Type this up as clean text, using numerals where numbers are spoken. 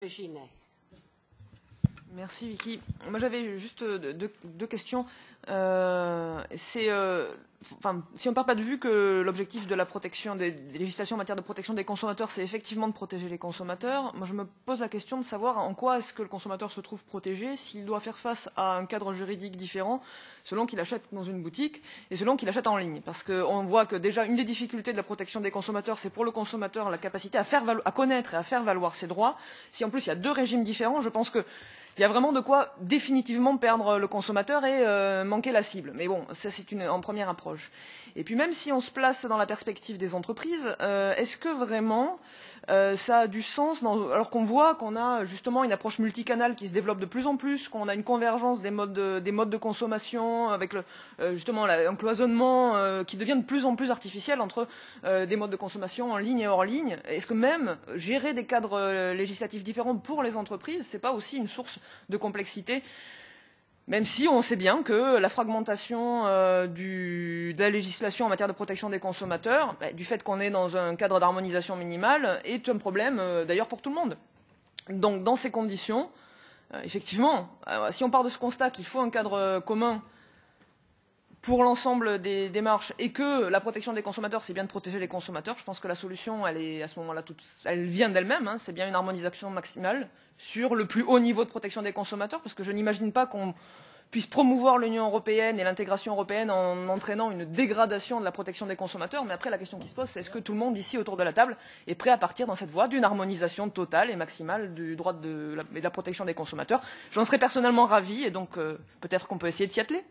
Ginet. Merci Vicky. Moi j'avais juste deux questions. Si on ne perd pas de vue que l'objectif de la protection des législations en matière de protection des consommateurs, c'est effectivement de protéger les consommateurs, moi je me pose la question de savoir en quoi est-ce que le consommateur se trouve protégé s'il doit faire face à un cadre juridique différent selon qu'il achète dans une boutique et selon qu'il achète en ligne. Parce qu'on voit que déjà une des difficultés de la protection des consommateurs, c'est pour le consommateur la capacité à connaître et à faire valoir ses droits. Si en plus il y a deux régimes différents, je pense que il y a vraiment de quoi définitivement perdre le consommateur et manquer la cible. Mais bon, ça c'est en première approche. Et puis même si on se place dans la perspective des entreprises, est-ce que vraiment ça a du sens alors qu'on voit qu'on a justement une approche multicanale qui se développe de plus en plus, qu'on a une convergence des modes de consommation avec justement un cloisonnement qui devient de plus en plus artificiel entre des modes de consommation en ligne et hors ligne. Est-ce que même gérer des cadres législatifs différents pour les entreprises, c'est pas aussi une source de complexité, même si on sait bien que la fragmentation de la législation en matière de protection des consommateurs, du fait qu'on est dans un cadre d'harmonisation minimale, est un problème d'ailleurs pour tout le monde. Donc dans ces conditions, effectivement, si on part de ce constat qu'il faut un cadre commun pour l'ensemble des démarches et que la protection des consommateurs, c'est bien de protéger les consommateurs, je pense que la solution, elle est à ce moment-là, elle vient d'elle-même, hein, c'est bien une harmonisation maximale sur le plus haut niveau de protection des consommateurs, parce que je n'imagine pas qu'on puisse promouvoir l'Union européenne et l'intégration européenne en entraînant une dégradation de la protection des consommateurs. Mais après, la question qui se pose, c'est est-ce que tout le monde ici autour de la table est prêt à partir dans cette voie d'une harmonisation totale et maximale du droit de la protection des consommateurs? J'en serais personnellement ravi et donc peut-être qu'on peut essayer de s'y atteler.